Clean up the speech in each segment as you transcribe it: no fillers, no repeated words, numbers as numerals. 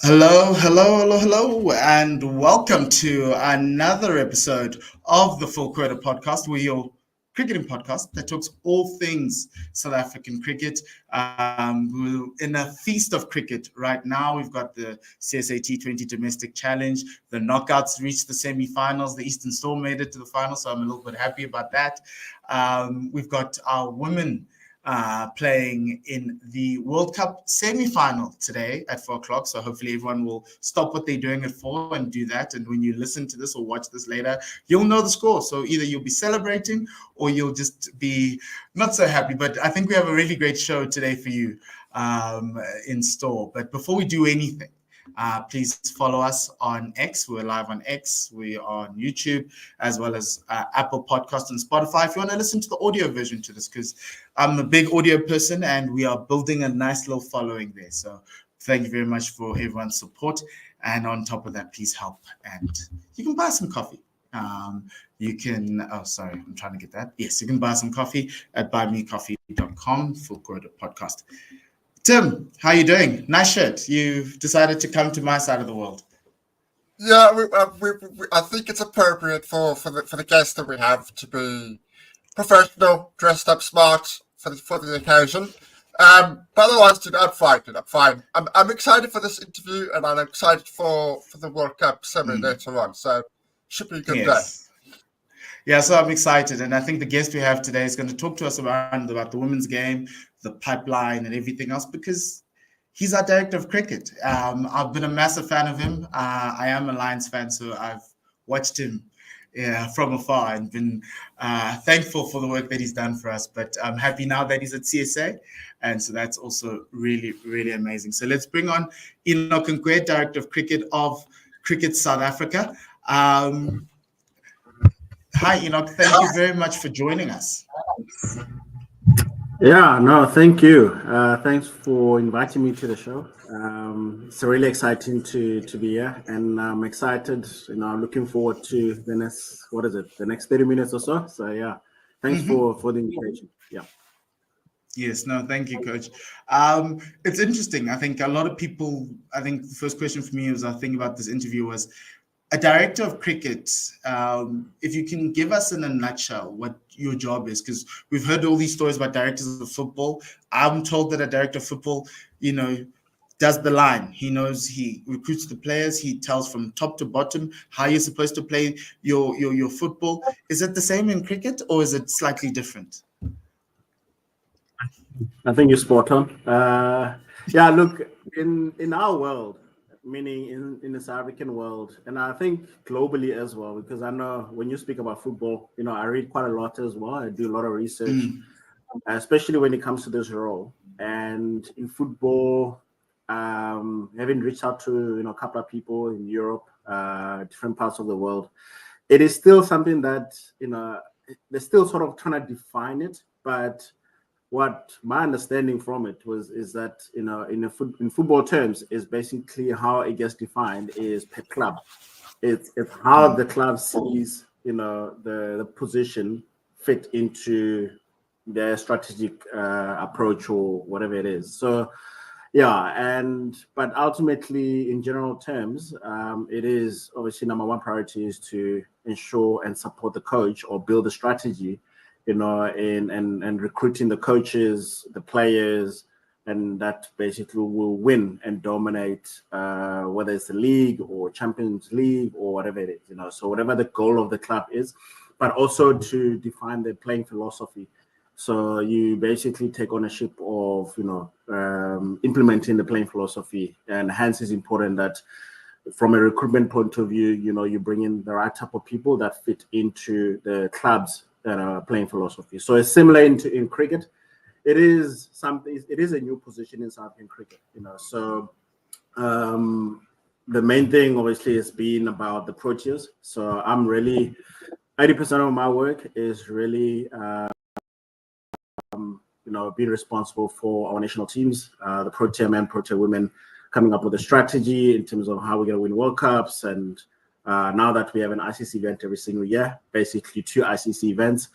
Hello, and welcome to another episode of the Full Quota Podcast. We're your cricketing podcast that talks all things South African cricket. We're in a feast of cricket right now. We've got the CSA T20 Domestic Challenge. The knockouts reached the semi-finals. The Eastern Storm made it to the final, so I'm a little bit happy about that. We've got our women playing in the World Cup semi-final today at 4 o'clock. So hopefully everyone will stop what they're doing at 4 and do that. And when you listen to this or watch this later, you'll know the score. So either you'll be celebrating or you'll just be not so happy. But I think we have a really great show today for you in store. But before we do anything, please follow us on X. We're live on X. We are on YouTube as well as Apple Podcast and Spotify. If you want to listen to the audio version to this, because I'm a big audio person and we are building a nice little following there. So thank you very much for everyone's support. And on top of that, please help. And you can buy some coffee. I'm trying to get that. Yes, you can buy some coffee at buymecoffee.com for Quota Podcast. Tim, how are you doing? Nice shirt. You've decided to come to my side of the world. Yeah, I think it's appropriate for the guests that we have to be professional, dressed up smart for the occasion. But otherwise, I'm fine. I'm fine. I'm excited for this interview, and I'm excited for the World Cup semi later on. So should be a good day. Yeah, so I'm excited, and I think the guest we have today is going to talk to us about the women's game, the pipeline, and everything else, because he's our director of cricket. I've been a massive fan of him. I am a Lions fan, so I've watched him from afar and been thankful for the work that he's done for us. But I'm happy now that he's at CSA, and so that's also really, really amazing. So let's bring on Enoch Nkwe, director of cricket of Cricket South Africa. Hi, Enoch. Thank you very much for joining us. Yeah, no, thank you. Thanks for inviting me to the show. It's really exciting to be here, and I'm excited. I'm looking forward to the next 30 minutes or so. So yeah, thanks for the invitation. Yeah. Yes, no, thank you, Coach. It's interesting. I think a lot of people. I think the first question for me was I think about this interview was a director of cricket. If you can give us in a nutshell what your job is, because we've heard all these stories about directors of football. I'm told that a director of football, does the line. He recruits the players. He tells from top to bottom how you're supposed to play your football. Is it the same in cricket or is it slightly different? I think you're spot on. Yeah, look, in our world, meaning in the South African world, and I think globally as well, because I know when you speak about football, I read quite a lot as well. I do a lot of research, especially when it comes to this role. And in football, having reached out to a couple of people in Europe, different parts of the world, it is still something that they're still sort of trying to define it, but what my understanding from it is that in football terms is basically how it gets defined is per club. It's how the club sees the position fit into their strategic approach or whatever it is. So yeah, but ultimately in general terms, it is obviously number one priority is to ensure and support the coach or build a strategy and recruiting the coaches, the players, and that basically will win and dominate, whether it's the league or Champions League or whatever it is, so whatever the goal of the club is, but also to define the playing philosophy. So you basically take ownership of, implementing the playing philosophy, and hence it's important that from a recruitment point of view, you bring in the right type of people that fit into the club's playing philosophy. So it's similar in cricket. It is a new position in South African cricket, So the main thing obviously has been about the Proteas. So I'm really 80% of my work is really being responsible for our national teams, the Protea men, Protea women, coming up with a strategy in terms of how we're going to win World Cups. And now that we have an ICC event every single year, basically 2 ICC events,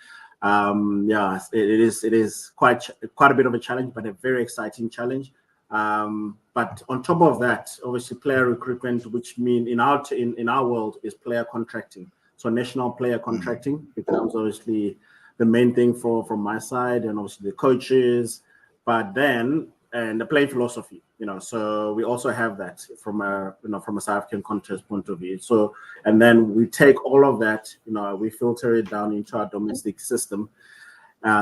it is quite a bit of a challenge, but a very exciting challenge. But on top of that, obviously player recruitment, which mean in our world is player contracting. So national player contracting becomes obviously the main thing from my side, and obviously the coaches, but then and the play philosophy, so we also have that from a South African contest point of view. So, and then we take all of that, we filter it down into our domestic system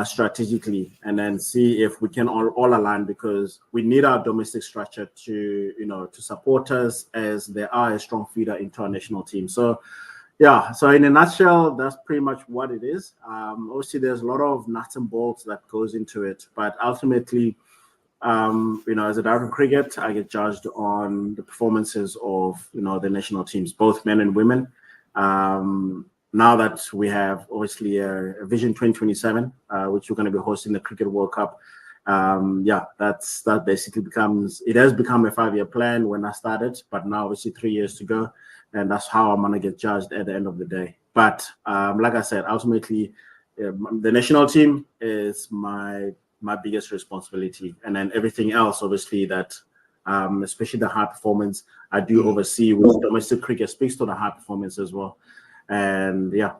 strategically, and then see if we can all align, because we need our domestic structure to support us, as they are a strong feeder into our national team. So yeah, so in a nutshell, that's pretty much what it is. Obviously, there's a lot of nuts and bolts that goes into it, but ultimately, as a director of cricket, I get judged on the performances of the national teams, both men and women. Now that we have obviously a Vision 2027, which we're going to be hosting the Cricket World Cup, that basically has become a 5-year plan when I started, but now obviously 3 years to go, and that's how I'm going to get judged at the end of the day. But like I said, ultimately, the national team is my biggest responsibility, and then everything else, obviously, that especially the high performance, I do oversee with domestic cricket, speaks to the high performance as well. And yeah,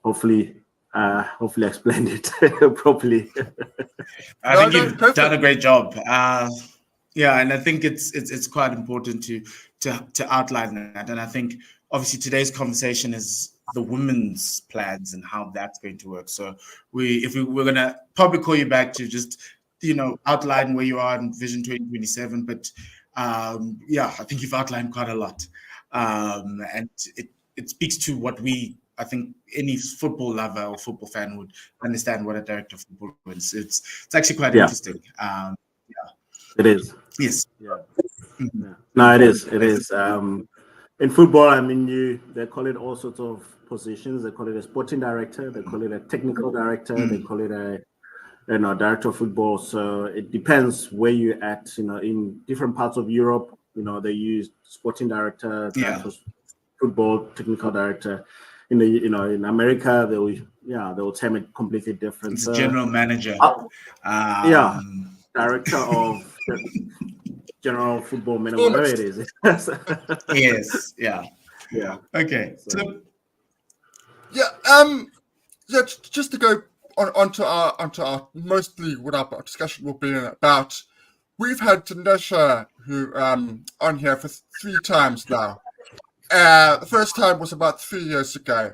hopefully I explained it properly. I think you've done a great job. And I think it's quite important to outline that. And I think obviously today's conversation is the women's plans and how that's going to work. So we're gonna probably call you back to just outline where you are in Vision 2027. But I think you've outlined quite a lot, and it speaks to what I think any football lover or football fan would understand what a director of football is. It's actually quite interesting. It is. Yes. Yeah. No, it is. It is. In football, I mean, they call it all sorts of positions. They call it a sporting director. They call it a technical director. They call it a director of football. So it depends where you're at. In different parts of Europe, they use sporting director, football technical director. In America, they will term it completely different. It's general manager. Director of general football minimum, whatever it is. Yes. Yeah. Okay. So, just to go onto our mostly what our discussion will be about. We've had Tanisha who on here for 3 times now. The first time was about 3 years ago,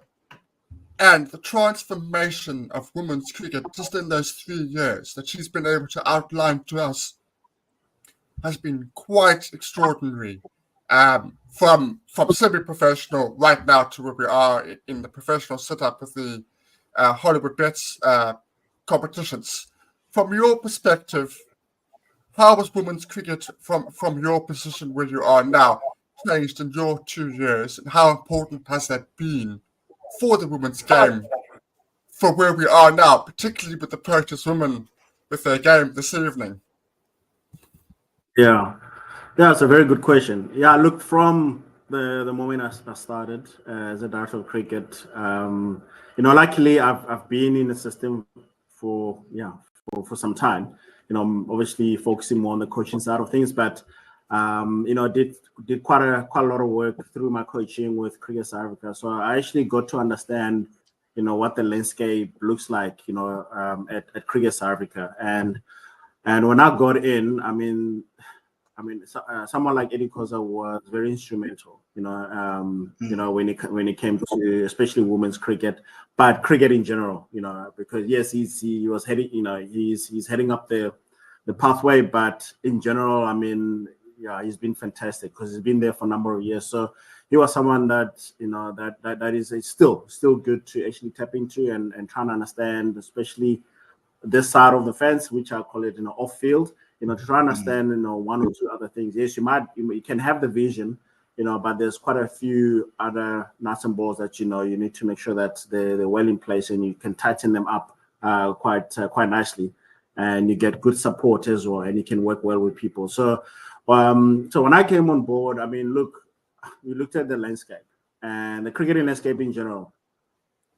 and the transformation of women's cricket just in those 3 years that she's been able to outline to us has been quite extraordinary. From semi-professional right now to where we are in the professional setup of the Hollywood Bets competitions. From your perspective, how has women's cricket from your position where you are now changed in your 2 years, and how important has that been for the women's game for where we are now, particularly with the Proteas women with their game this evening? Yeah, it's a very good question. Yeah, look, from the moment I started as a director of cricket, luckily I've been in the system for some time. Obviously focusing more on the coaching side of things, but did quite a lot of work through my coaching with Cricket South Africa. So I actually got to understand, what the landscape looks like, at Cricket South Africa. And when I got in, someone like Eddie Koza was very instrumental, when it came to especially women's cricket, but cricket in general, because yes, he was heading, he's heading up the pathway, but in general, he's been fantastic because he's been there for a number of years. So he was someone that, that is still good to actually tap into and trying to understand, especially this side of the fence, which I call it, off field, to try and understand, one or two other things. Yes, you can have the vision, but there's quite a few other nuts and bolts that, you need to make sure that they're well in place and you can tighten them up quite nicely, and you get good support as well, and you can work well with people. So when I came on board, we looked at the landscape and the cricketing landscape in general,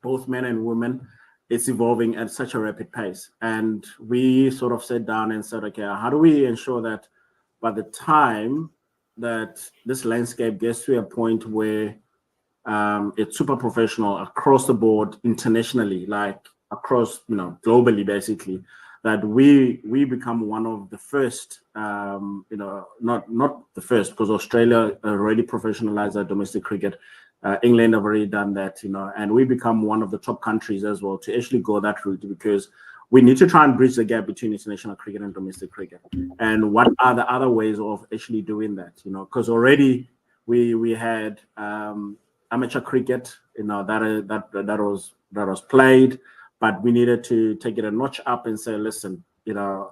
both men and women. It's evolving at such a rapid pace. And we sort of sat down and said, okay, how do we ensure that by the time that this landscape gets to a point where it's super professional across the board internationally, like across, globally, basically, that we become one of the first, not the first, because Australia already professionalized their domestic cricket. England have already done that, and we become one of the top countries as well to actually go that route, because we need to try and bridge the gap between international cricket and domestic cricket. And what are the other ways of actually doing that? Because already we had amateur cricket, that was played, but we needed to take it a notch up and say, listen, how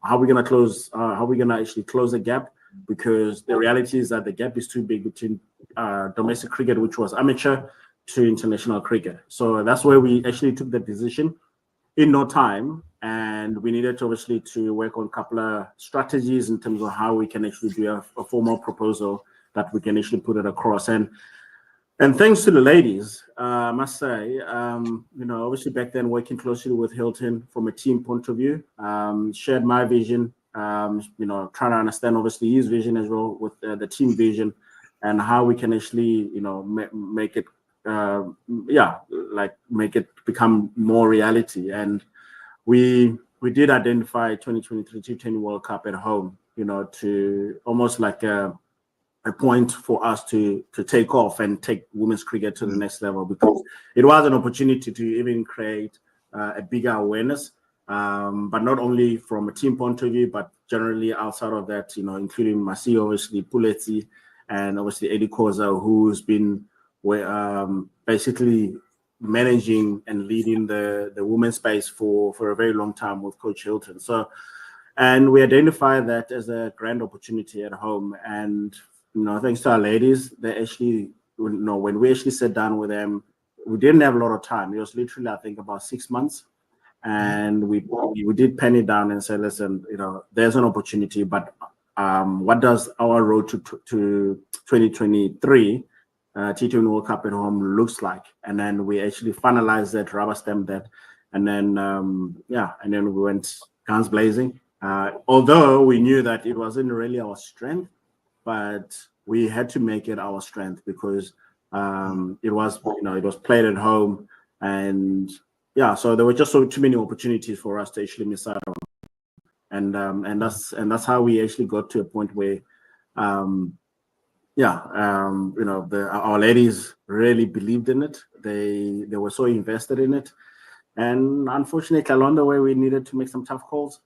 are we gonna actually close the gap? Because the reality is that the gap is too big between domestic cricket, which was amateur, to international cricket. So that's where we actually took the decision in no time, and we needed to obviously to work on a couple of strategies in terms of how we can actually do a formal proposal that we can actually put it across. And thanks to the ladies, I must say, obviously back then working closely with Hilton from a team point of view, shared my vision, trying to understand obviously his vision as well with the team vision, and how we can actually, make it, make it become more reality. And we did identify 2023 T20 World Cup at home, to almost like a point for us to take off and take women's cricket to the next level, because it was an opportunity to even create a bigger awareness, but not only from a team point of view, but generally outside of that, including Masi, obviously Puleti, and obviously Eddie Koza, who's been basically managing and leading the women's space for a very long time with Coach Hilton. So, and we identified that as a grand opportunity at home. And thanks to our ladies, they actually, when we actually sat down with them, we didn't have a lot of time. It was literally, I think, about 6 months. And we did pen it down and say, listen, there's an opportunity, but what does our road to 2023 T20 World Cup at home looks like? And then we actually finalized that, rubber stamped that, and then and then we went guns blazing. Although we knew that it wasn't really our strength, but we had to make it our strength, because it was played at home, and so there were just too many opportunities for us to actually miss out on. And that's how we actually got to a point where our ladies really believed in it. They were so invested in it, and unfortunately along the way we needed to make some tough calls,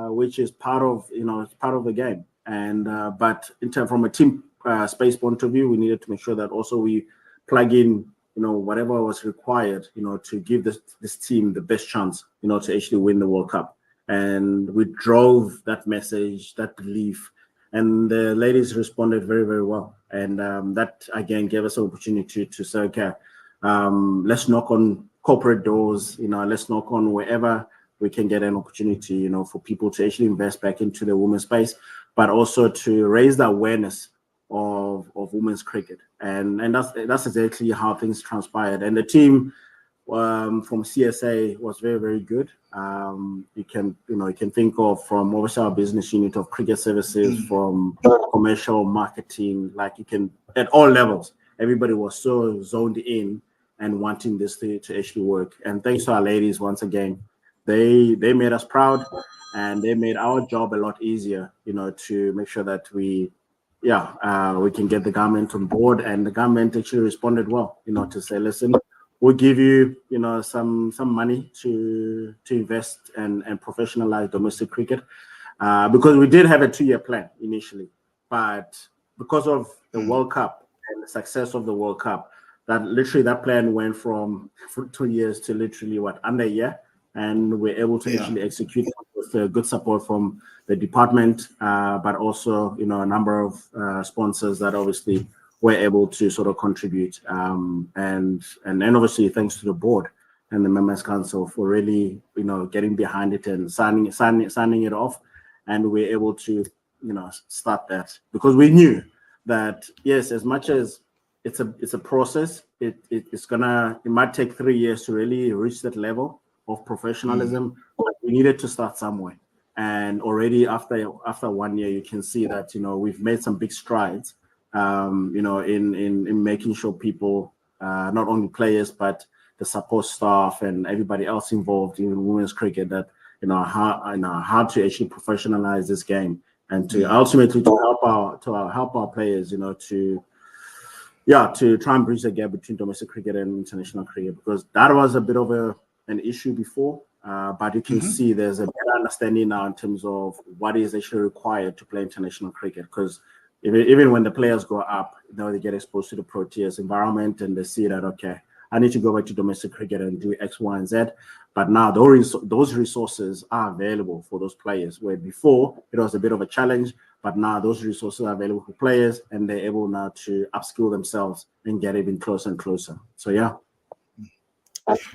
which is part of the game. And but from a team space point of view, we needed to make sure that also we plug in whatever was required to give this team the best chance to actually win the World Cup. And we drove that message, that belief, and the ladies responded very, very well. And that again gave us an opportunity to say, okay, let's knock on corporate doors, let's knock on wherever we can get an opportunity, for people to actually invest back into the women's space, but also to raise the awareness of women's cricket. And that's exactly how things transpired. And the team from CSA was very, very good. You can think of, from obviously our business unit of cricket services, from commercial marketing, like you can, at all levels, everybody was so zoned in and wanting this to actually work. And thanks to our ladies, once again, they made us proud, and they made our job a lot easier, to make sure that we can get the government on board. And the government actually responded well, to say, listen, we'll give you, some money to invest and professionalize domestic cricket, because we did have a 2-year plan initially, but because of the World Cup and the success of the World Cup, that plan went from 2 years to literally under a year, and we're able to actually execute with good support from the department, but also a number of sponsors that obviously were able to sort of contribute, and then obviously thanks to the board and the members council for really getting behind it and signing it off, and we're able to start that, because we knew that yes, as much as it's a process, it might take 3 years to really reach that level of professionalism, but we needed to start somewhere. And already after 1 year, you can see that we've made some big strides. In making sure people, not only players but the support staff and everybody else involved in women's cricket, that how to actually professionalize this game and to ultimately to help our players, to try and bridge the gap between domestic cricket and international cricket, because that was a bit of an issue before. But you can see there's a better understanding now in terms of what is actually required to play international cricket. Because even when the players go up, they get exposed to the Proteas environment and they see that, okay, I need to go back to domestic cricket and do X, Y, and Z. But now those resources are available for those players, where before it was a bit of a challenge. But now those resources are available for players, and they're able now to upskill themselves and get even closer and closer. So, yeah.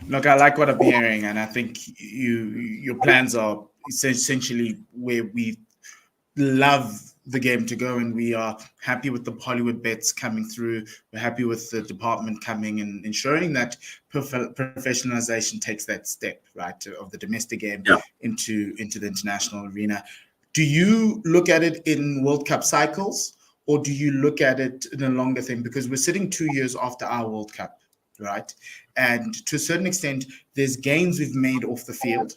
Look, I like what I'm hearing, and I think your plans are essentially where we love the game to go, and we are happy with the Hollywood bets coming through. We're happy with the department coming and ensuring that professionalization takes that step, right, of the domestic game into the international arena. Do you look at it in World Cup cycles, or do you look at it in a longer thing? Because we're sitting 2 years after our World Cup, right? And to a certain extent, there's gains we've made off the field.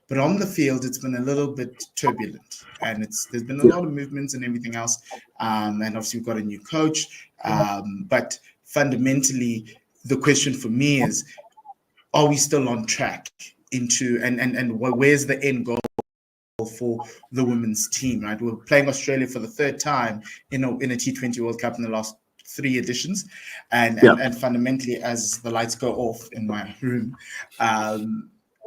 But on the field, it's been a little bit turbulent, and there's been a lot of movements and everything else. And obviously, we've got a new coach. But fundamentally, the question for me is, are we still on track into and where's the end goal for the women's team, right? We're playing Australia for the third time in a T20 World Cup in the last 3 editions, and fundamentally, as the lights go off in my room,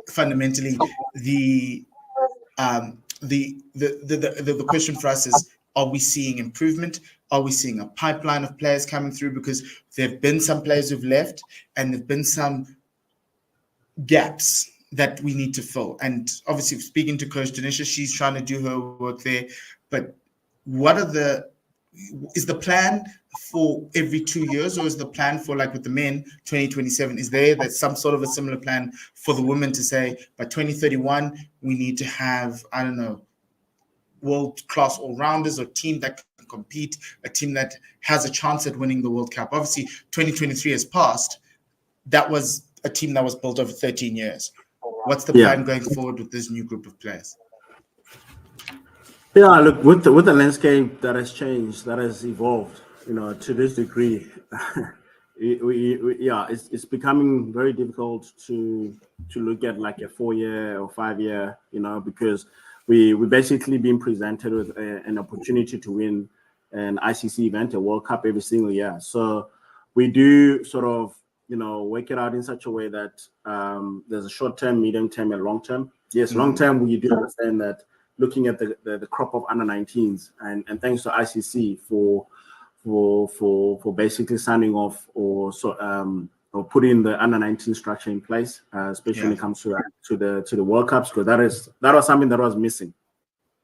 fundamentally the question for us is, are we seeing improvement? Are we seeing a pipeline of players coming through? Because there have been some players who've left, and there have been some gaps that we need to fill. And obviously, speaking to Coach Tanisha, she's trying to do her work there. But is the plan for every 2 years, or is the plan for, like with the men, 2027? Is there's some sort of a similar plan for the women to say by 2031 we need to have, I don't know, world-class all-rounders, or team that can compete, a team that has a chance at winning the World Cup? Obviously, 2023 has passed. That was a team that was built over 13 years. What's the plan going forward with this new group of players? Yeah, look, with the landscape that has changed, that has evolved, to this degree, it's becoming very difficult to look at like a 4-year or 5-year, because we basically being presented with an opportunity to win an ICC event, a World Cup, every single year. So we do sort of, work it out in such a way that there's a short term, medium term, and long term. Yes, long term, we do understand that looking at the crop of under 19s, and thanks to ICC for basically signing off or putting the under 19 structure in place, especially when it comes to the World Cups, because that was something that was missing,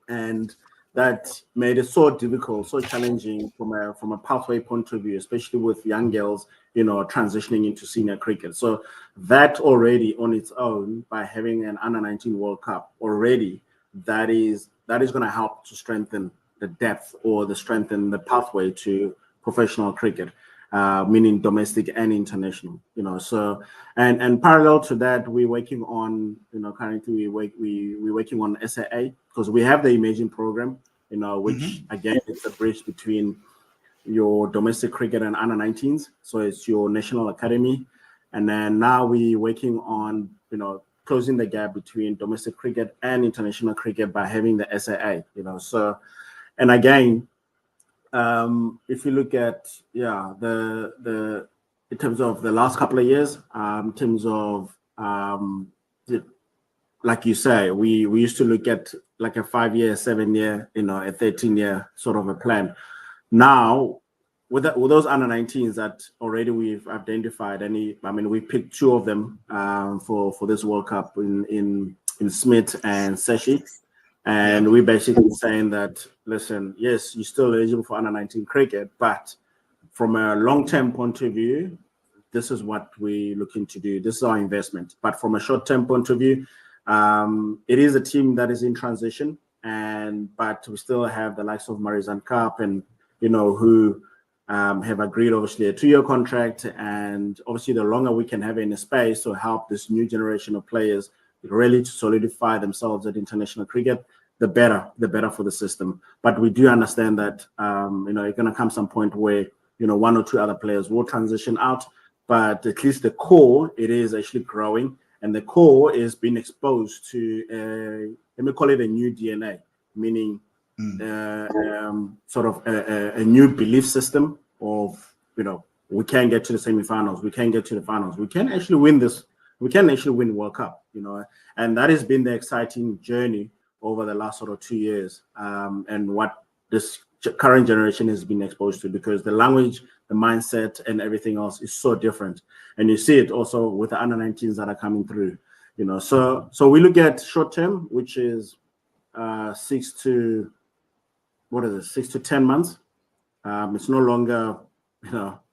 and that made it so difficult, so challenging from a pathway point of view, especially with young girls, transitioning into senior cricket. So that already on its own, by having an under 19 World Cup already, that is going to help to strengthen the depth or strengthen the pathway to professional cricket, meaning domestic and international. So and parallel to that, we're working on, currently we're working on SAA, because we have the Imagine program, which again, it's a bridge between your domestic cricket and under 19s. So it's your national academy, and then now we're working on closing the gap between domestic cricket and international cricket by having the SAA. So, and again, if you look at the in terms of the last couple of years, in terms of like you say, we used to look at like a 5-year, 7-year, a 13-year sort of a plan. Now, with those under 19s that already we've identified, we picked 2 of them for this World Cup in Smith and Seshi. And we're basically saying that, listen, yes, you're still eligible for under 19 cricket, but from a long-term point of view, this is what we're looking to do. This is our investment. But from a short-term point of view, It is a team that is in transition, but we still have the likes of Marizan Cup and who have agreed obviously a 2-year contract, and obviously the longer we can have in a space to help this new generation of players really to solidify themselves at international cricket, the better for the system. But we do understand that it's going to come some point where 1 or 2 other players will transition out, but at least the core, it is actually growing, and the core is being exposed to let me call it a new DNA, meaning sort of a new belief system of we can get to the semi-finals, we can get to the finals, we can actually win this, we can actually win World Cup, and that has been the exciting journey over the last sort of 2 years, and what this current generation has been exposed to, because the language, the mindset, and everything else is so different, and you see it also with the under 19s that are coming through, so we look at short term, which is 6 to 10 months. It's no longer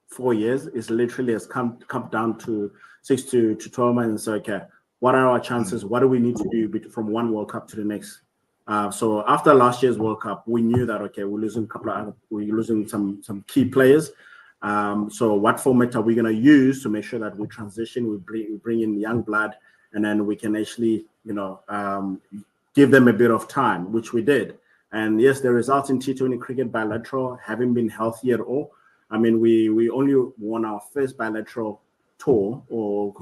4 years. It's literally has come down to 6 to 12 months. And so, okay, what are our chances? What do we need to do from one World Cup to the next? So after last year's World Cup, we knew that we're losing some key players. So what format are we going to use to make sure that we transition, we bring in young blood, and then we can actually give them a bit of time, which we did. And yes, the results in T20 cricket bilateral haven't been healthy at all. I mean, we only won our first bilateral tour or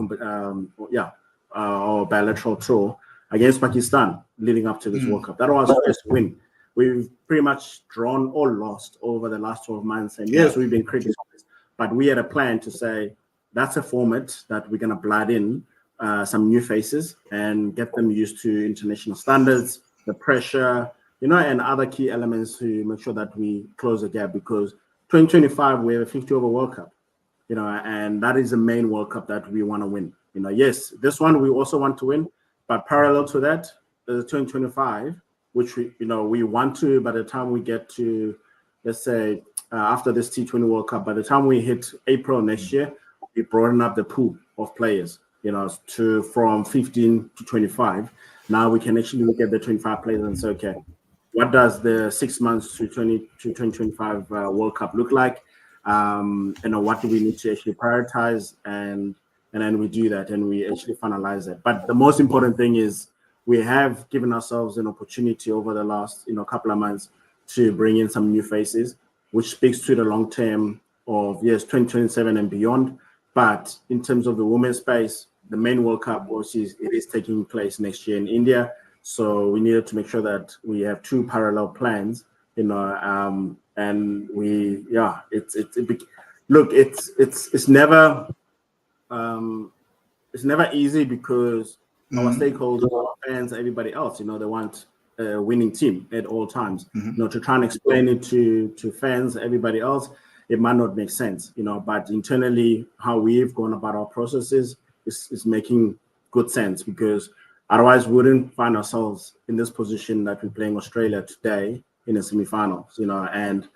bilateral tour against Pakistan leading up to this World Cup. That was our first win. We've pretty much drawn or lost over the last 12 months. And yes, we've been criticized, but we had a plan to say that's a format that we're going to blood in some new faces and get them used to international standards, the pressure, and other key elements to make sure that we close the gap, because 2025, we have a 50 over World Cup, and that is the main World Cup that we want to win. Yes, this one we also want to win, but parallel to that, there's 2025, which we want to, by the time we get to, let's say, after this T20 World Cup, by the time we hit April next year, we broaden up the pool of players, from 15 to 25. Now we can actually look at the 25 players and say, okay, what does the 6 months to 2025 World Cup look like? What do we need to actually prioritize? And then we do that and we actually finalize it. But the most important thing is we have given ourselves an opportunity over the last couple of months to bring in some new faces, which speaks to the long term of 2027 and beyond. But in terms of the women's space, the main World Cup it is taking place next year in India. So we needed to make sure that we have 2 parallel plans, and we, it's never easy, because our stakeholders, our fans, everybody else, they want a winning team at all times. To try and explain it to fans, everybody else, it might not make sense, but internally, how we've gone about our processes is making good sense, because otherwise, we wouldn't find ourselves in this position that we're playing Australia today in the semi-finals, and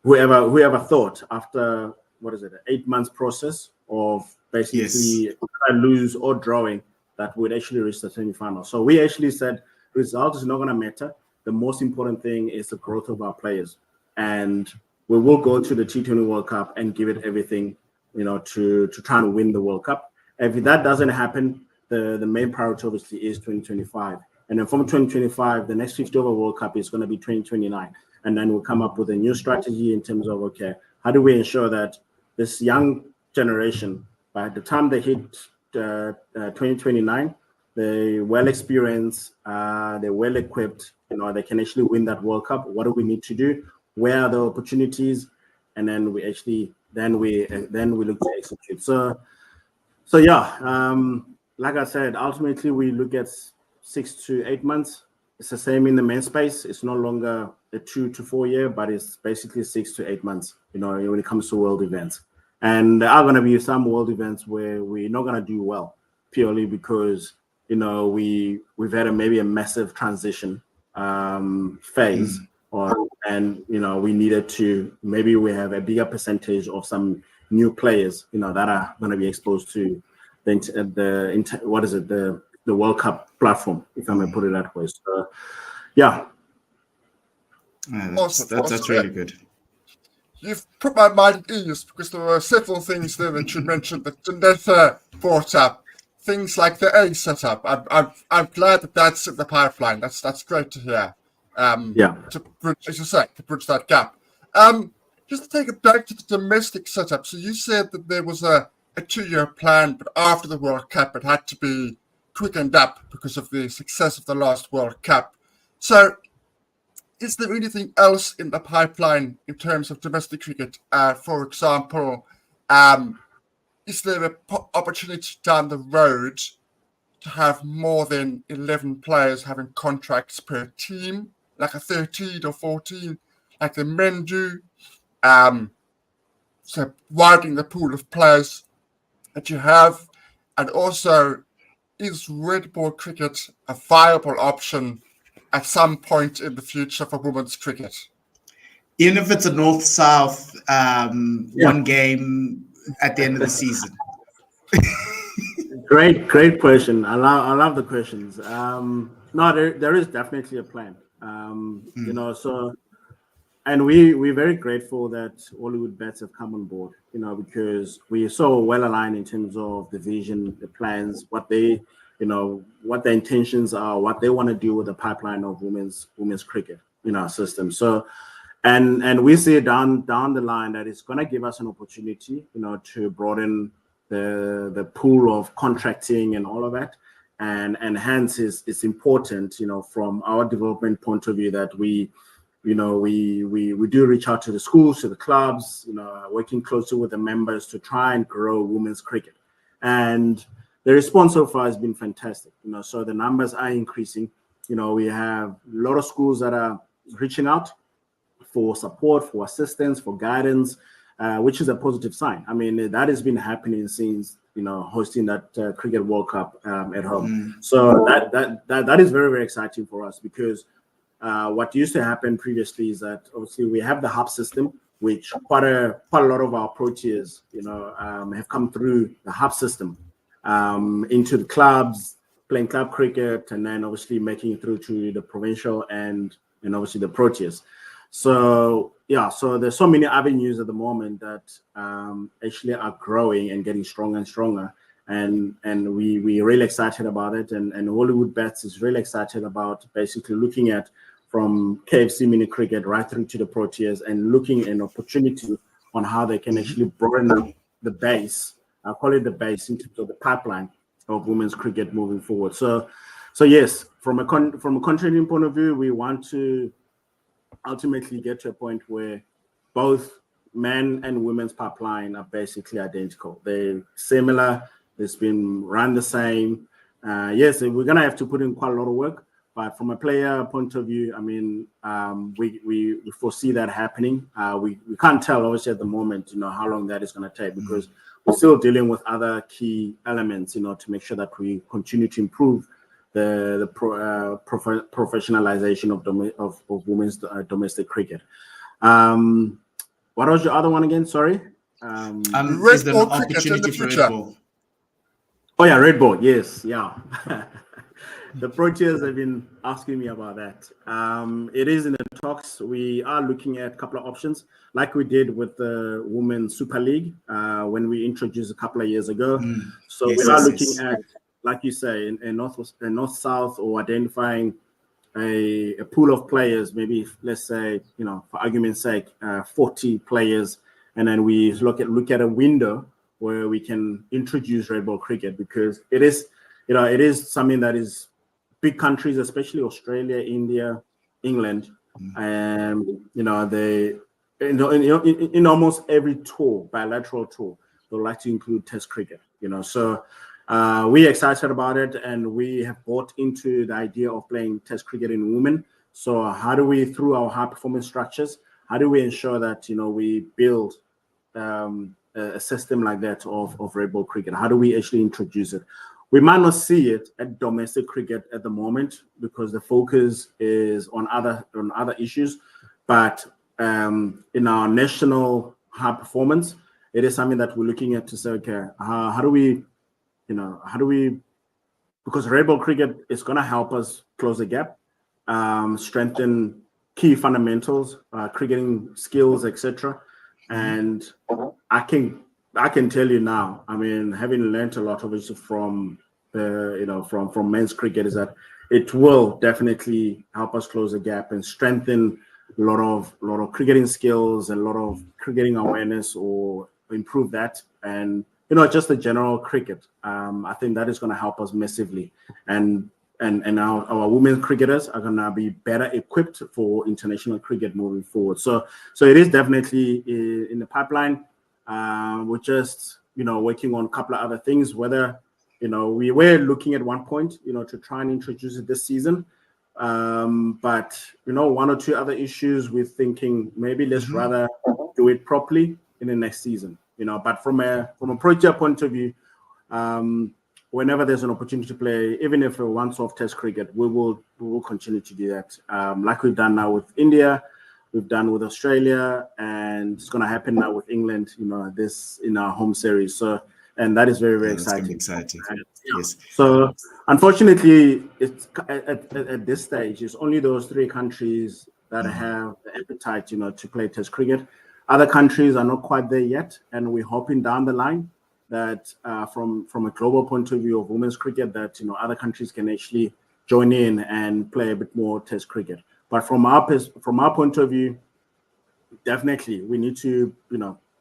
whoever thought after, an 8 months process of basically lose or drawing, that we'd actually reach the semi-final. So we actually said result is not going to matter. The most important thing is the growth of our players. And we will go to the T20 World Cup and give it everything, to try and win the World Cup. If that doesn't happen, the main priority obviously is 2025. And then from 2025, the next 50 over World Cup is going to be 2029. And then we'll come up with a new strategy in terms of, okay, how do we ensure that this young generation, by the time they hit 2029, they're well experienced, they're well equipped, they can actually win that World Cup. What do we need to do? Where are the opportunities? And then we actually, then we look to execute. So like I said, ultimately we look at 6 to 8 months. It's the same in the men's space. It's no longer a 2 to 4 year, but it's basically 6 to 8 months, when it comes to world events. And there are going to be some world events where we're not going to do well, purely because, we've had maybe a massive transition phase, we needed to, maybe we have a bigger percentage of some new players, that are going to be exposed to the World Cup platform, if I may put it that way. So, yeah. That's really good. You've put my mind at ease because there were several things there that you mentioned that Janetta brought up. Things like the A setup. I'm glad that that's in the pipeline. That's great to hear. To bridge, as you say, to bridge that gap. Just to take it back to the domestic setup. So you said that there was a 2-year plan, but after the World Cup, it had to be quickened up because of the success of the last World Cup. So, is there anything else in the pipeline in terms of domestic cricket? For example, is there an opportunity down the road to have more than 11 players having contracts per team, like a 13 or 14, like the men do? So widening the pool of players that you have, and also, is red ball cricket a viable option at some point in the future for women's cricket? Even if it's a north-south one game at the end of the season. Great question. I love the questions. No, there is definitely a plan. So, and we're very grateful that Hollywood Bets have come on board, because we're so well aligned in terms of the vision, the plans, what their intentions are, what they want to do with the pipeline of women's cricket in our system. So, and we see down the line that it's going to give us an opportunity, to broaden the pool of contracting and all of that, and hence it's important, from our development point of view, that we do reach out to the schools, to the clubs, working closely with the members to try and grow women's cricket. And the response so far has been fantastic. So the numbers are increasing. We have a lot of schools that are reaching out for support, for assistance, for guidance, which is a positive sign. I mean, that has been happening since hosting that Cricket World Cup at home. So that is very, very exciting for us, because what used to happen previously is that obviously we have the hub system, which quite a lot of our Proteas have come through the hub system into the clubs, playing club cricket, and then obviously making it through to the provincial and obviously the Proteas. So so there's so many avenues at the moment that actually are growing and getting stronger and stronger, and we're really excited about it. And Hollywood Bets is really excited about basically looking at from KFC mini cricket right through to the Proteas, and looking at an opportunity on how they can actually broaden up the base. I call it the base into the pipeline of women's cricket moving forward. So yes, from a contracting point of view, we want to ultimately get to a point where both men and women's pipeline are basically identical. They're similar. It's been run the same. Yes, we're gonna have to put in quite a lot of work, but from a player point of view, I mean, we foresee that happening. We can't tell obviously at the moment, how long that is going to take, because we're still dealing with other key elements, to make sure that we continue to improve the professionalization of women's domestic cricket. What was your other one again? Sorry. Is there an opportunity for Red Bull? Oh yeah, Red Bull. Yes, yeah. The Proteas have been asking me about that. It is in the talks. We are looking at a couple of options, like we did with the Women's Super League when we introduced a couple of years ago. So we are looking at, like you say, in north-south, or identifying a pool of players, maybe let's say, for argument's sake, 40 players, and then we look at a window where we can introduce red ball cricket, because it is something that is big countries, especially Australia, India, England, and they in almost every tour, bilateral tour, they like to include Test cricket. So we're excited about it, and we have bought into the idea of playing Test cricket in women. So how do we, through our high performance structures, how do we ensure that we build a system like that of red ball cricket? How do we actually introduce it? We might not see it at domestic cricket at the moment, because the focus is on other issues. But in our national high performance, it is something that we're looking at to say, okay, how do we because red ball cricket is going to help us close the gap, strengthen key fundamentals, cricketing skills, etc. And I can tell you now, I mean, having learned a lot of it from from men's cricket, is that it will definitely help us close the gap and strengthen a lot of cricketing skills and a lot of cricketing awareness, or improve that, and just the general cricket. I think that is going to help us massively, and our women cricketers are going to be better equipped for international cricket moving forward. So it is definitely in the pipeline. We're just working on a couple of other things. Whether we were looking at one point to try and introduce it this season, but one or two other issues, we're thinking maybe let's rather do it properly in the next season. But from a Protea point of view, whenever there's an opportunity to play, even if a once-off test cricket, we will continue to do that, like we've done now with India, we've done with Australia, and it's going to happen now with England, this in our home series. So, and that is very, very exciting. Exciting. Yes. So unfortunately, it's at this stage, it's only those three countries that have the appetite, to play test cricket. Other countries are not quite there yet, and we're hoping down the line that from a global point of view of women's cricket, that other countries can actually join in and play a bit more test cricket. But from our point of view, definitely we need to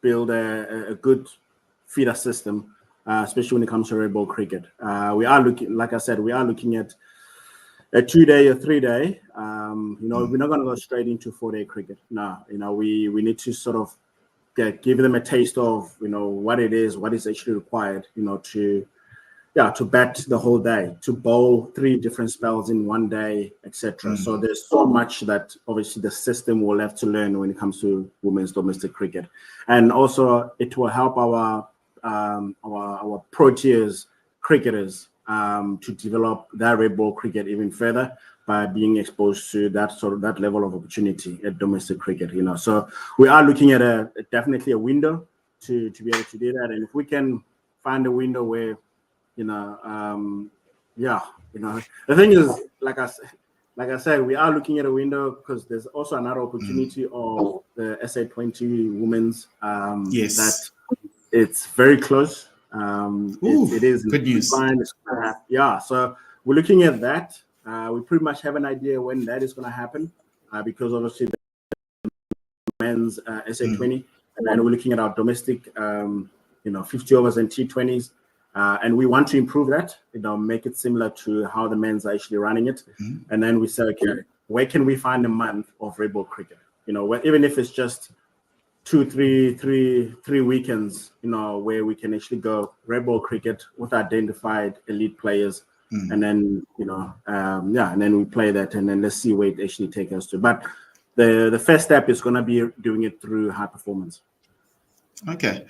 build a good feeder system, especially when it comes to red ball cricket. We are looking, like I said, at a 2-day or 3-day. We're not going to go straight into 4-day cricket. No, we need to sort of give them a taste of what it is, what is actually required, to bat the whole day, to bowl 3 different spells in one day, etc. So there's so much that obviously the system will have to learn when it comes to women's domestic cricket, and also it will help our Proteas cricketers to develop their red ball cricket even further by being exposed to that level of opportunity at domestic cricket. So we are looking at definitely a window to be able to do that, and if we can find a window where the thing is, like I said, we are looking at a window because there's also another opportunity of the SA20 women's. Yes, that it's very close. It is good news. So we're looking at that. We pretty much have an idea when that is going to happen, because obviously the men's SA20, and then we're looking at our domestic, 50 overs and T20s, and we want to improve that, make it similar to how the men's are actually running it, and then we say, okay, where can we find a month of red ball cricket? Even if it's just 3 weekends, where we can actually go red ball cricket with identified elite players, and then and then we play that, and then let's see where it actually takes us to. But the first step is going to be doing it through high performance. Okay.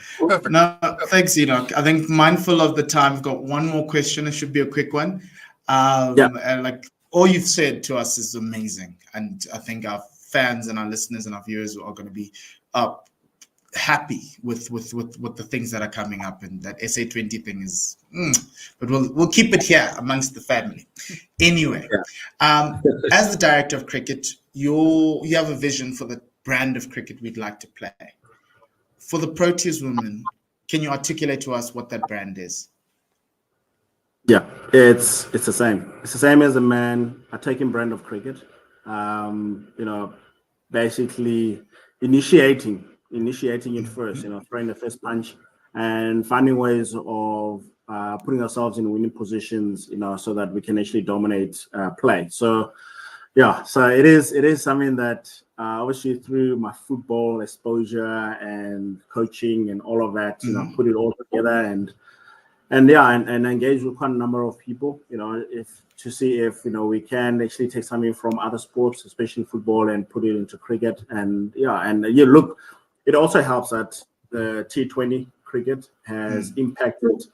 No, thanks, Enoch. I think, mindful of the time, I've got one more question. It should be a quick one. And like all you've said to us is amazing, and I think our fans and our listeners and our viewers are going to be happy with the things that are coming up, and that SA20 thing is. But we'll keep it here amongst the family. Anyway, as the director of cricket, you have a vision for the brand of cricket we'd like to play. For the Proteas women, can you articulate to us what that brand is? Yeah, it's the same. It's the same as the men are taking brand of cricket. Basically initiating it first. Throwing the first punch and finding ways of putting ourselves in winning positions. So that we can actually dominate play. So it is something that obviously through my football exposure and coaching and all of that, put it all together and engage with quite a number of people, to see if we can actually take something from other sports, especially football, and put it into cricket. Look, it also helps that the T20 cricket has impacted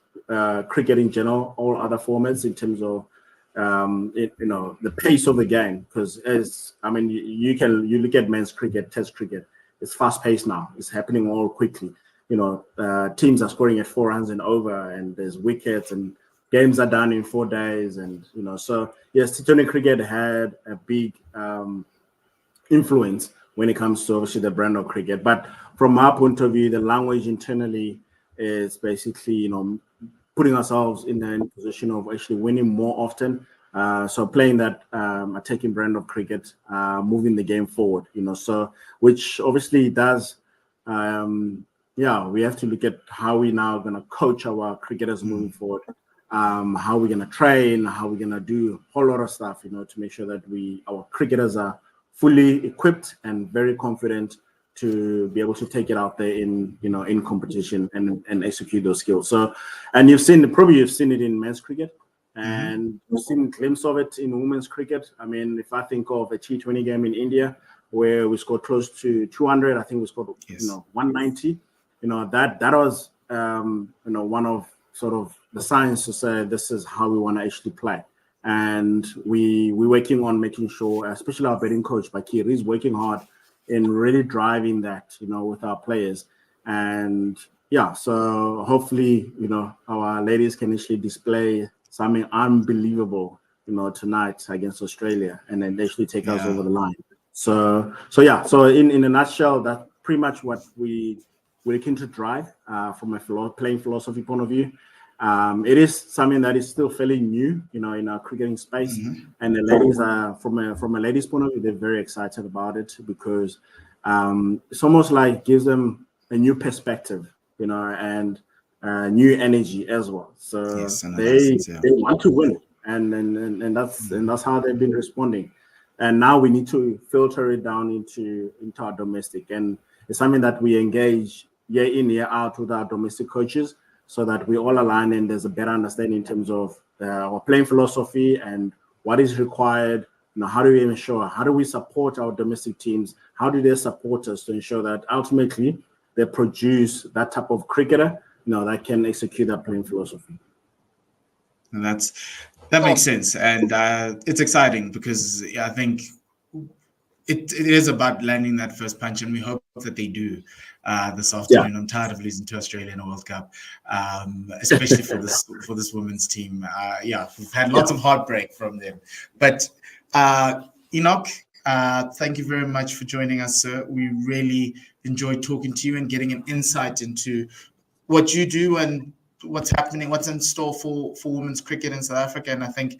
cricket in general, all other formats, in terms of the pace of the game. Because you look at men's cricket, test cricket, it's fast paced now. It's happening all quickly. Teams are scoring at 4 runs and over, and there's wickets, and games are done in 4 days, and so yes, T20 cricket had a big influence when it comes to obviously the brand of cricket. But from our point of view, the language internally is basically putting ourselves in a position of actually winning more often. So playing that attacking brand of cricket, moving the game forward, so which obviously does, we have to look at how we now going to coach our cricketers moving forward, how we're going to train, how we're going to do a whole lot of stuff, to make sure that our cricketers are fully equipped and very confident to be able to take it out there in competition and execute those skills. So, and you've seen it in men's cricket, and you've seen a glimpse of it in women's cricket. I mean, if I think of a T20 game in India where we scored close to 200, I think we scored 190. That was one of sort of the signs to say this is how we want to actually play. And we're working on making sure, especially our batting coach Bakir is working hard in really driving that, with our players. And so hopefully, our ladies can actually display something unbelievable, tonight against Australia, and then actually take us over the line. So in a nutshell, that's pretty much what we're looking to drive from a playing philosophy point of view. It is something that is still fairly new, in our cricketing space, and the ladies are from a ladies' point of view, they're very excited about it because it's almost like gives them a new perspective, and new energy as well. So they want to win, and that's how they've been responding. And now we need to filter it down into our domestic, and it's something that we engage year in, year out with our domestic coaches, so that we all align and there's a better understanding in terms of our playing philosophy and what is required. How do we ensure? How do we support our domestic teams? How do they support us to ensure that ultimately they produce that type of cricketer, that can execute that playing philosophy? And that makes sense, and it's exciting because I think it is about landing that first punch, and we hope that they do this afternoon. I'm tired of losing to Australia in a World Cup, especially for this women's team. We've had lots of heartbreak from them. But Enoch, thank you very much for joining us, sir. We really enjoyed talking to you and getting an insight into what you do and what's happening, what's in store for women's cricket in South Africa. And I think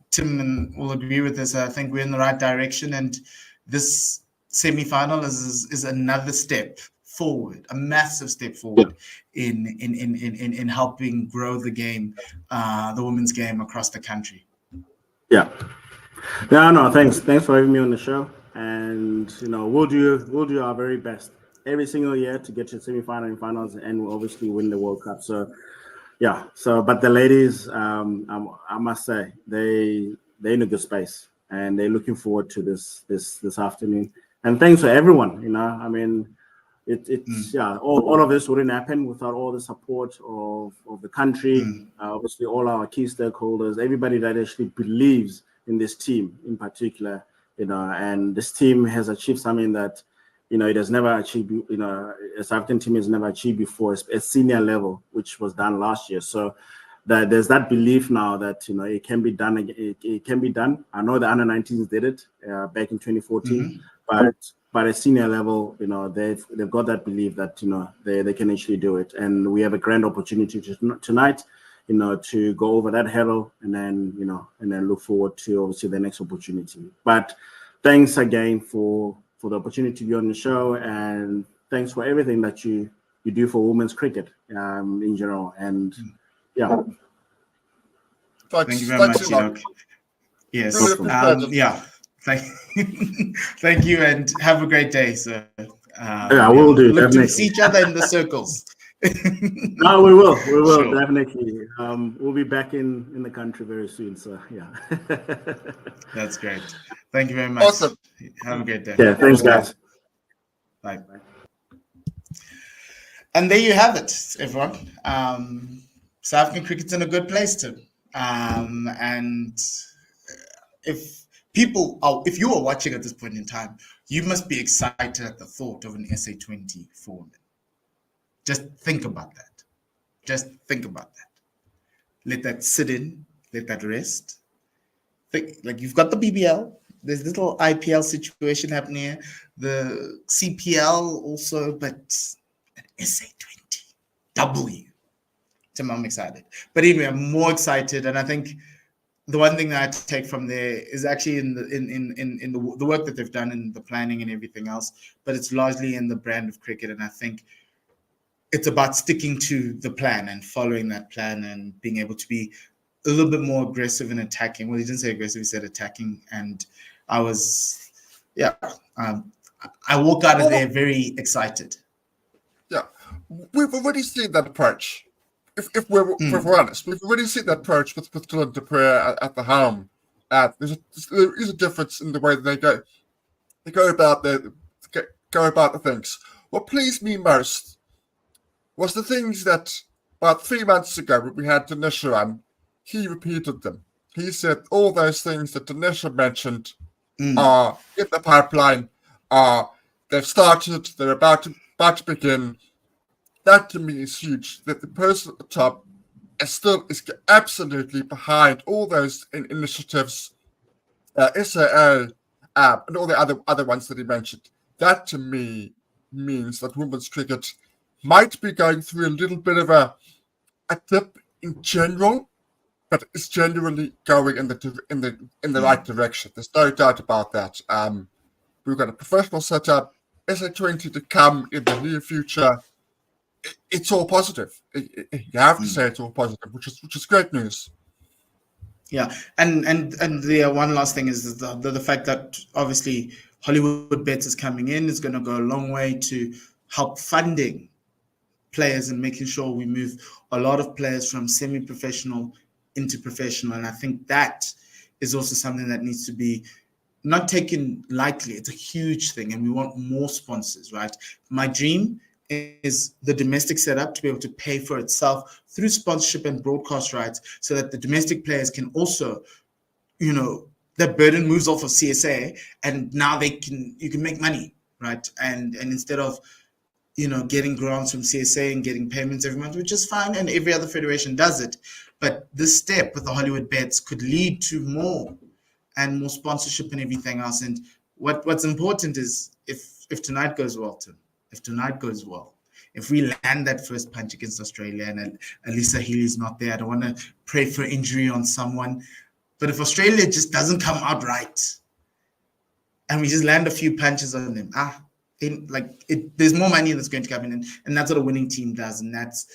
Tim will agree with this. I think we're in the right direction, and this semi-final is another step forward, a massive step forward in helping grow the game, the women's game across the country. Thanks for having me on the show, and we'll do our very best every single year to get to the semi-final and finals, and we'll obviously win the World Cup. But the ladies, I must say, they're in a good space, and they're looking forward to this afternoon. And thanks to everyone. I mean, all of this wouldn't happen without all the support of the country. Obviously, all our key stakeholders, everybody that actually believes in this team in particular. And this team has achieved something that it has never achieved, a South African team has never achieved before at senior level, which was done last year. So that there's that belief now that, it can be done. It can be done. I know the under-19s did it back in 2014, but at senior level, they've got that belief that, they can actually do it. And we have a grand opportunity tonight, to go over that hurdle and then look forward to obviously the next opportunity. But thanks again for the opportunity to be on the show, and thanks for everything that you do for women's cricket in general. And thank you very much, Enoch. Yes, thank you, and have a great day, sir. I will do. Look definitely. to see each other in the circles. No, we will Sure. definitely. We'll be back in the country very soon. So That's great. Thank you very much. Awesome. Have a great day. Yeah, thanks, guys. Bye. And there you have it, everyone. South African cricket's in a good place too. And if you are watching at this point in time, you must be excited at the thought of an SA20 for women. Just think about that. let that sit in, let that rest. Like you've got the BBL, there's little IPL situation happening here, the CPL also, but an SA20W. So I'm excited. But anyway, I'm more excited, and I think the one thing that I take from there is actually in the work that they've done in the planning and everything else, but it's largely in the brand of cricket. And I think it's about sticking to the plan and following that plan and being able to be a little bit more aggressive in attacking. Well, he didn't say aggressive, he said attacking. And I was, yeah, I walk out of there very excited. Yeah, we've already seen that approach. If we're honest, we've already seen that approach with Dylan Dupree at the helm. There is a difference in the way that they go about the things. What pleased me most was the things that about 3 months ago when we had Tanisha on, he repeated them. He said all those things that Tanisha mentioned are in the pipeline, they've started, they're about to begin. That to me is huge, that the person at the top is absolutely behind all those initiatives, SAA, and all the other ones that he mentioned. That to me means that women's cricket might be going through a little bit of a dip in general, but it's generally going in the right direction. There's no doubt about that. We've got a professional setup, SA20 to come in the near future. It's all positive. You have to say it's all positive, which is great news. Yeah, and the one last thing is the fact that obviously Hollywood Bets is coming in is going to go a long way to help funding players and making sure we move a lot of players from semi-professional into professional. And I think that is also something that needs to be not taken lightly. It's a huge thing, and we want more sponsors, right? My dream is the domestic setup to be able to pay for itself through sponsorship and broadcast rights so that the domestic players can also, that burden moves off of CSA, and now you can make money, right? And instead of, getting grants from CSA and getting payments every month, which is fine, and every other federation does it. But this step with the Hollywood Bets could lead to more sponsorship and everything else. And what's important is if tonight goes well, Tim, if we land that first punch against Australia and Alisa Healy's not there, I don't want to pray for injury on someone, but if Australia just doesn't come out right and we just land a few punches on them, there's more money that's going to come in, and that's what a winning team does, and that's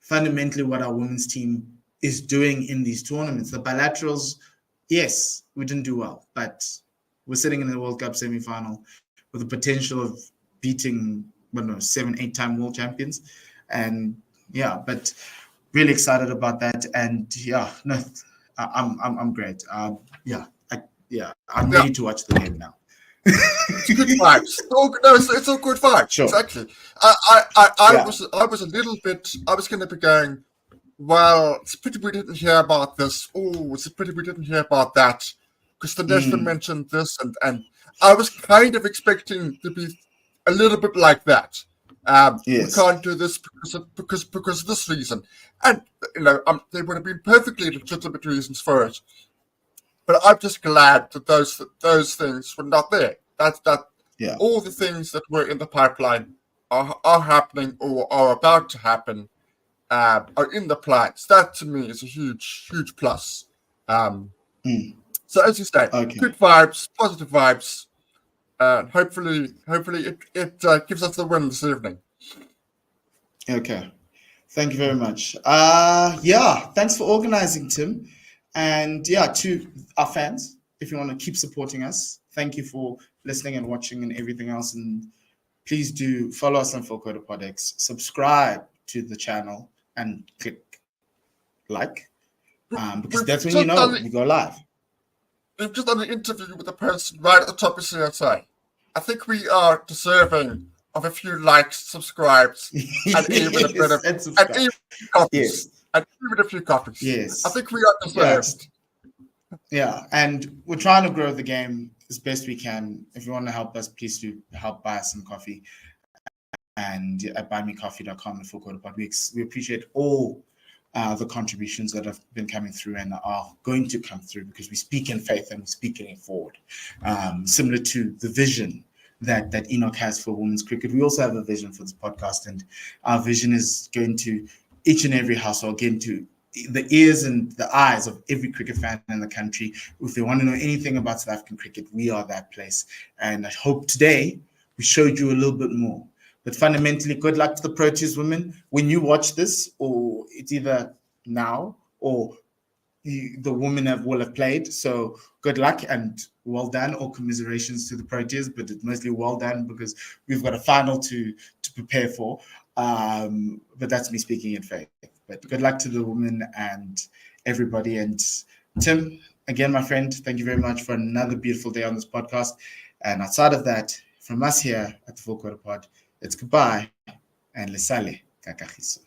fundamentally what our women's team is doing in these tournaments. The bilaterals, yes, we didn't do well, but we're sitting in the World Cup semi-final with the potential of beating 7-8-time world champions, and but really excited about that. And I'm great. I'm ready to watch the game now. It's good vibes. It's all good vibes. Sure. Exactly. I was a little bit. I was going to be going, well, it's a pity we didn't hear about this. Oh, it's a pity we didn't hear about that, because the nation mentioned this, and I was kind of expecting to be a little bit like that. Yes. We can't do this because of this reason, and there would have been perfectly legitimate reasons for it. But I'm just glad that those things were not there. All the things that were in the pipeline are happening or are about to happen, are in the plans. That to me is a huge, huge plus. So as you say, good vibes, positive vibes. Hopefully it gives us the win this evening. Okay. Thank you very much. Thanks for organizing, Tim. And to our fans, if you want to keep supporting us, thank you for listening and watching and everything else. And please do follow us on Full Quota PodX, subscribe to the channel, and click like, because that's when we go live. We've just done an interview with a person right at the top of CSA. I think we are deserving of a few likes, subscribes, and even a bit of copies. And even a few copies. Yes. I think we are deserved. Yeah, and we're trying to grow the game as best we can. If you want to help us, please do help buy us some coffee. And at buymecoffee.com and Full Quota Pod. We appreciate all the contributions that have been coming through and are going to come through, because we speak in faith and we speak in forward. Similar to the vision that Enoch has for women's cricket, we also have a vision for this podcast, and our vision is going to each and every household, getting to the ears and the eyes of every cricket fan in the country. If they want to know anything about South African cricket, we are that place. And I hope today we showed you a little bit more. But fundamentally, good luck to the Proteas women. When you watch this, or it's either now or the women will have played. So good luck and well done, or commiserations to the Proteas, but it's mostly well done because we've got a final to prepare for. But that's me speaking in faith. But good luck to the women and everybody. And Tim, again, my friend, thank you very much for another beautiful day on this podcast. And outside of that, from us here at the Full Quarter Pod, it's goodbye and lesale kakahiso.